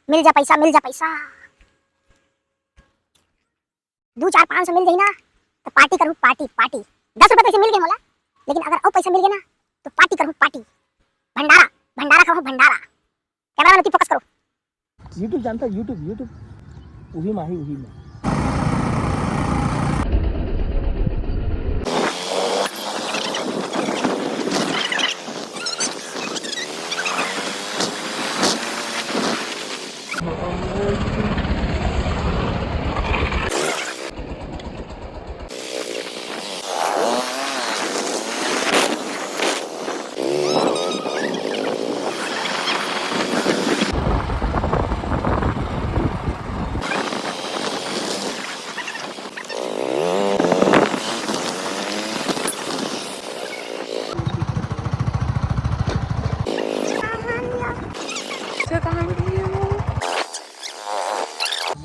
मिल जा पैसा 2 4 500 मिल गई ना तो पार्टी करूँ पार्टी 10 रुपए पैसे मिल गए मोला, लेकिन अगर और पैसे मिल गए ना तो पार्टी करूँ पार्टी, भंडारा खाऊं भंडारा। कैमरा मैन फोकस करो। यूट्यूब जानता है यूट्यूब वही माही वही में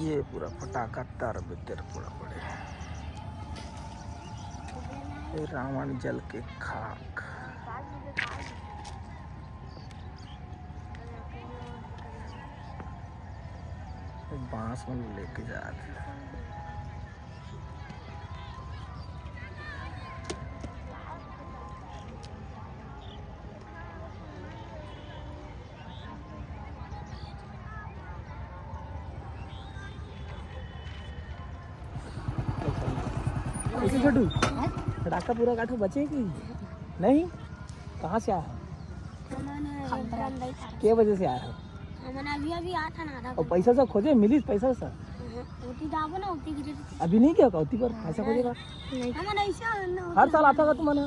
ये पूरा पटाखा तार बितर पूरा पड़े रावण जल के खाक बांस में लेके जा रहे छोटू पटाखा पूरा काठो बचे कि नहीं? कहाँ से आया? क्या वजह से आया? अभी आता ना और पैसा सब खोजे मिली पैसा सब अभी नहीं क्या कौती पर पैसा खोजेगा हर साल आता था तुम्हारे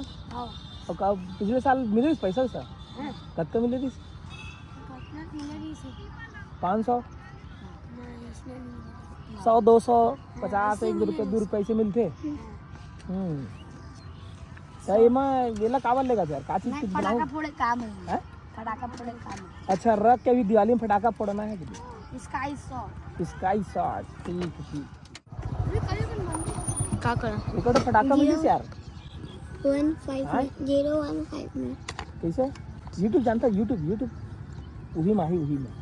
और पिछले साल मिले पैसा सब कब तक मिले 500 100 200 50 1 रुपये 2 रुपये ऐसे मिलते। येला कावर लेगा यार का चीज पटाखा फोड़े काम है पटाखा फोड़े काम है। अच्छा रख के भी दिवाली में पटाखा फोड़ना है कि स्काई शॉट ठीक का करा एक तो पटाखा मिली यार 15015 में कैसे यूट्यूब जानता है यूट्यूब वही माही वही में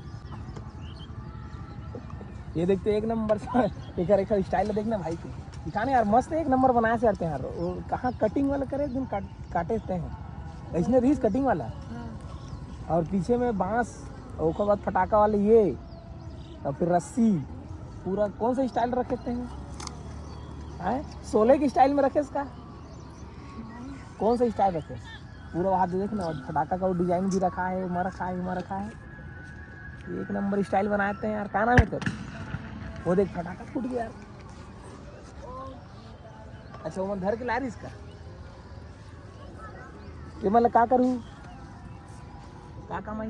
ये देखते एक नंबर एक स्टाइल देखना भाई को दिखाने यार मस्त एक नंबर बनाया से यार वो कहाँ कटिंग वाला करे एकदम काटे हैं इसने रीस कटिंग वाला और पीछे में बांस और उसके बाद फटाका वाले ये और फिर रस्सी पूरा कौन सा स्टाइल रखे हैं 16 की स्टाइल में रखे इसका कौन सा स्टाइल रखे पूरा वहाँ देखना और फटाका का वो डिजाइन भी रखा है वहाँ रखा है एक नंबर स्टाइल बनाते हैं यार। क्या नाम है तेरा? वो देख फटाका फूट गया यार। अच्छा वो मैं घर के ला रही इसका ये मतलब क्या करूँ क्या कमाई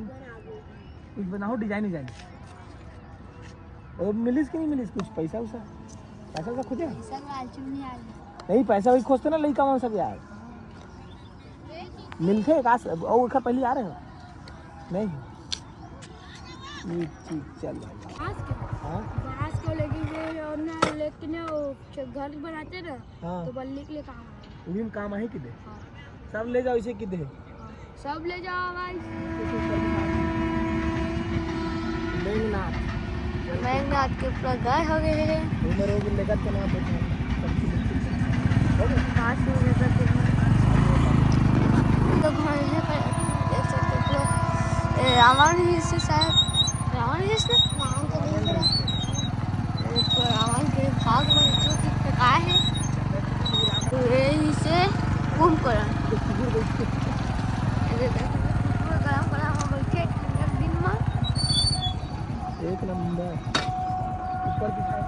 कुछ बनाओ डिजाइन और मिलिस कि नहीं मिलिस कुछ पैसा खोजे नहीं पैसा वही खोजते ना लड़का वहाँ सब यार मिलते और पहले आ रहे हो नहीं ठीक चल भाई लेकिन घर बनाते ना तो बल्ली के लिए काम है कि सब ले जाओ इसे कि सब ले जाओ भाई मेघनाथ के ऊपर गए हो गए हैं लेकर चला तो घर है पर देख सकते हो रावण ही से शायद रावण के भाग में जो दिखाया है तो यही से कुंभकर्ण दिन में एक नंबर ऊपर दिखाए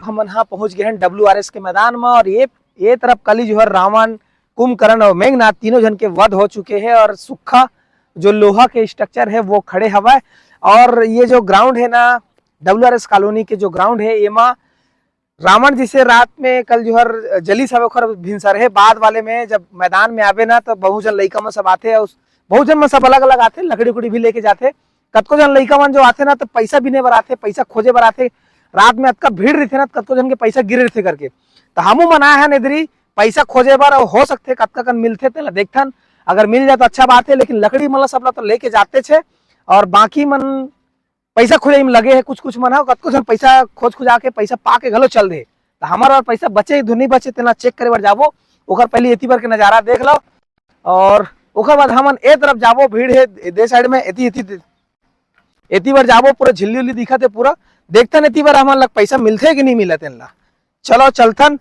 हम यहाँ पहुंच गए हैं WRS के मैदान में और ये तरफ कली जो है रावण कुंभकर्ण और मेघनाथ तीनों जन के वध हो चुके हैं और सूखा जो लोहा के स्ट्रक्चर है वो खड़े हवा है। और ये जो ग्राउंड है ना WRS कॉलोनी के जो ग्राउंड है ये रावण जी से रात में कल जोहर जली सब ओखर भिनसर है बाद वाले में जब मैदान में आवे ना तो बहुजन लइका मन सब आते उस बहुजन में सब अलग अलग आते लकड़ी उकड़ी भी लेके जाते कतको जन लइका मन जो आते ना तो पैसा बिने बर आते पैसा खोजे बर आते रात में अतका भीड़ रहते ना कतको जन के पैसा गिरे रहते करके तो हमू मना है नेदरी पैसा खोजे बर हो सकते कतका कन मिलते थे देखथन अगर मिल जाए तो अच्छा बात है लेकिन लकड़ी मन सब तो लेके जाते छे और बाकी मन पैसा खोजे में लगे है कुछ मन है कतको जन पैसा खोज खुजा के पैसा पा के घलो चल दे तो हमारा और पैसा बचे धुनी बचे तेना चेक करे बर जाबो ओकर पहले एती बार के नजारा देख लो और ओकर बाद हमन ए तरफ जाबो भीड़ है दे साइड में एती बार जाबो पूरा झिल्ली उल्ली दिखत है पूरा देखथन एती बार हमन लग पैसा मिलथे कि नहीं मिलत इनला चलो चलथन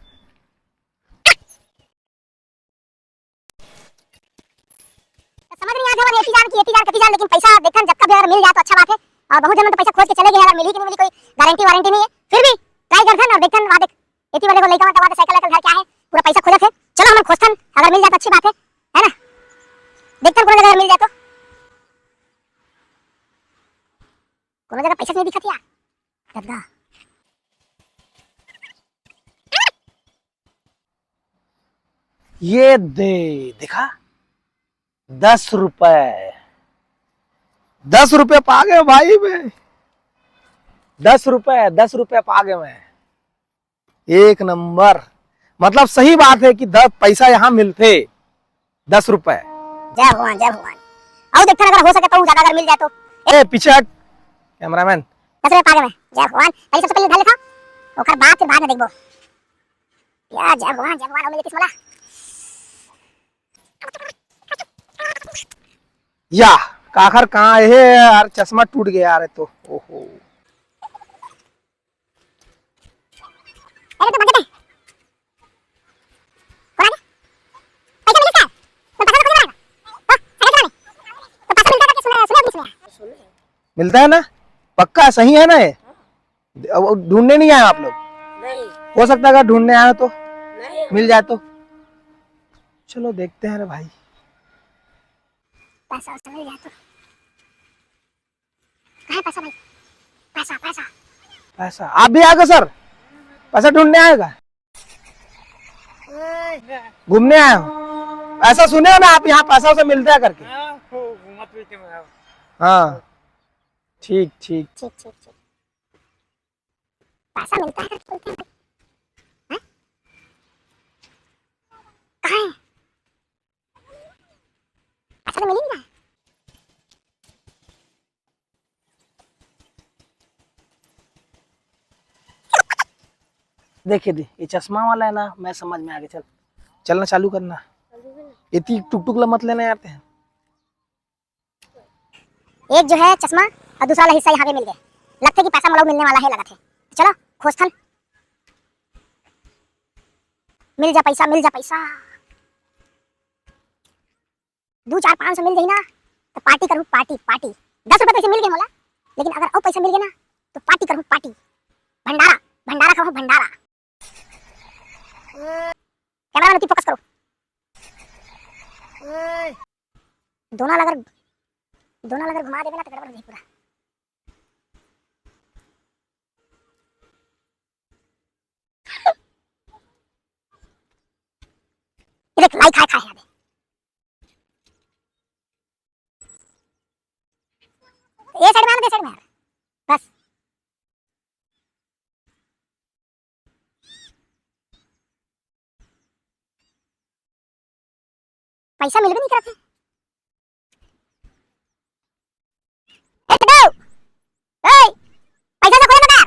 समझ नहीं आता है एटी जान कती जान लेकिन पैसा देखन जब कभी अगर मिल जाए तो अच्छा बात है और बहुत जन तो पैसा खोज के चले गए अगर मिली कि नहीं मिली कोई गारंटी वारंटी नहीं है फिर भी ट्राई करथन और देखथन वहां देख एटी वाले को लइका मत साइकिल लेकर घर क्या है पूरा पैसा खोजत है चलो हम खोजथन अगर मिल जाए तो अच्छी बात है ना देखथन कोनो जगह मिल जाए तो कोनो जगह पैसा नहीं दिखत यार गद्दा ये दे देखा 10 रुपए 10 रुपए पा गए भाई मैं 10 रुपए पा गए मैं एक नंबर मतलब सही बात है कि 10 पैसा यहाँ मिलते 10 रुपए जय भगवान आओ देखते अगर हो सके तो ज्यादा अगर मिल जाए तो ए पीछे हट कैमरामैन 10 रुपए पा गए मैं जय भगवान पहले सबसे पहले धर लेता ओकर बाद फिर बाद में देखबो या जय भगवान और मिले किस वाला या काखर कहाँ है यार चश्मा टूट गया यार तो ओहो अरे तो भागते कौन पैसा मिलता है तो पैसा मिल जाएगा तो पैसा मिलता है कि सुना मिलता है ना पक्का सही है ना ये ढूंढने नहीं आए आप लोग नहीं हो सकता है अगर ढूंढने आए तो नहीं मिल जाए तो चलो देखते हैं रे भाई पैसा मिल जाए तो कहाँ है पैसा भाई पैसा पैसा आप भी आएगा सर पैसा ढूंढने आएगा घूमने आए हो ऐसा सुने हो ना आप यहाँ पैसा उसे मिलता है करके हाँ ठीक ठीक ठीक पैसा मिलता है बोलते हैं हैं कहाँ है पैसा तो मिल ही नहीं रहा है देखिए दे ये चश्मा वाला है ना मैं समझ में आ गया चलना चालू करना इतनी टुक टुक मत लेना यार ते एक जो है चश्मा और दूसरा वाला हिस्सा यहाँ पे मिल गया लगता है कि पैसा मतलब मिलने वाला है लगा थे चलो खोजथन मिल जा पैसा 2-4-500 मिल गई ना तो पार्टी करूँ पार्टी 10 रुपए पैसे मिल गए मोला लेकिन अगर और पैसे मिल गए ना तो पार्टी करूँ पार्टी भंडारा खाऊं भंडारा कैमरा में फोकस करो दोनों अगर घुमा देवे ना तो गड़बड़ हो जाए पूरा देख लाई खाए यहाँ पे ये साइड में दे साइड में बस पैसा मिल भी नहीं करते पैसा तो कोई बता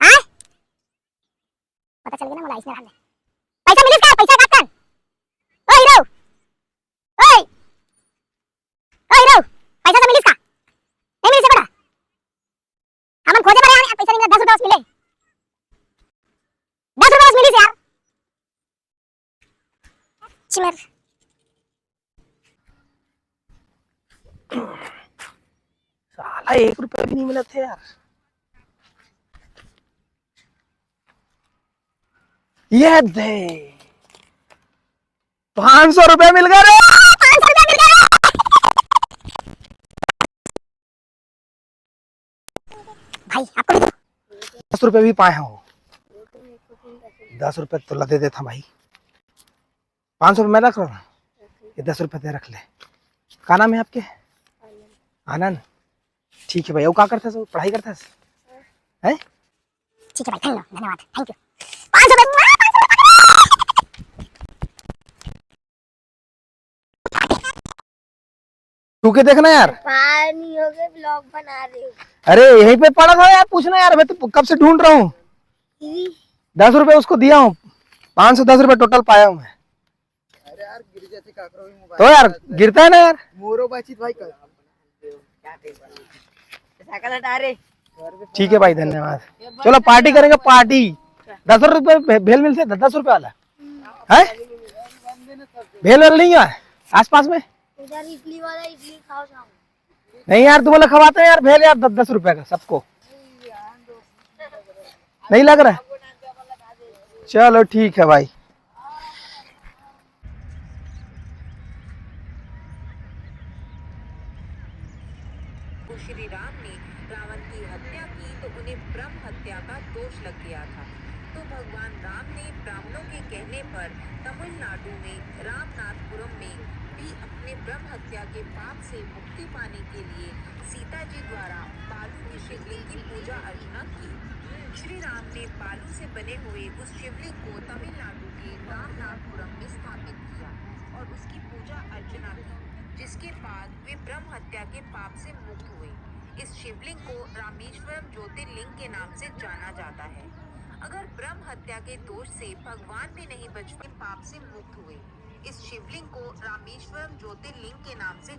हाँ पता चल गया ना मोला इसने डाल दे पैसा मिले का पैसा काट कर ओ हीरो पैसा तो मिले का नहीं मिले से बड़ा हमन खोजे पड़े यार पैसा नहीं मिला 10 रुपए बस मिले 10 रुपए बस मिली से यार चिमर साला 1 रुपया भी नहीं मिला थे यार ये दे 500 रुपए मिल गए रे 500 रुपए मिल गए भाई आपको भी 10 रुपए भी पाए हो 10 रुपए तोला दे देता भाई। 500 मैं रख रहा हूँ, ये 10 रुपए दे रख ले। क्या नाम है आपके? आनंद। ठीक है भाई। वो क्या करता है? पढ़ाई करता है? ठीक है भाई, धन्यवाद, थैंक यू। 500 रुपए। तू के देखना यार। पानी हो गए, ब्लॉग बना रहे हो। अरे यहीं पे पड़ा था यार, पूछना यार, मैं तो कब से ढूंढ रहा हूँ। 10 रुपए उसको दिया हूँ, 510 रुपए टोटल पाया हूँ मैं। अरे यार गिर जाते काकरो भी मोबाइल तो यार गिरता है ना यार। मोरो बातचीत भाई कर साइकिल हटा रे। ठीक है भाई, धन्यवाद। चलो पार्टी करेंगे, पार्टी। 10 रुपए भेल मिल से 10 रुपए वाला है। भेल वाला नहीं है आस पास में? इधर इडली वाला, इडली खाओ शाम। नहीं यार, तुम्हें खवाते हैं यार भेल यार, 10 रुपए का सबको। नहीं लग रहा है? चलो ठीक है भाई। श्री राम ने रावण की हत्या की तो उन्हें ब्रह्म हत्या का दोष लग गया था। तो भगवान राम ने ब्राह्मणों के कहने पर तमिलनाडु में रामनाथपुरम में भी अपने ब्रह्म हत्या के पाप से मुक्ति पाने के लिए सीता जी द्वारा बालू की शिवलिंग की पूजा अर्चना की। श्री राम ने बालू से बने हुए उस शिवलिंग को तमिलनाडु के रामनाथपुरम में स्थापित किया और उसकी पूजा अर्चना की, जिसके बाद वे ब्रह्म हत्या के पाप से मुक्त हुए। इस शिवलिंग को रामेश्वरम ज्योतिर्लिंग के नाम से जाना जाता है। अगर ब्रह्म हत्या के दोष से भगवान भी नहीं बच पाए, पाप से मुक्त हुए। इस शिवलिंग को रामेश्वरम ज्योतिर्लिंग के नाम से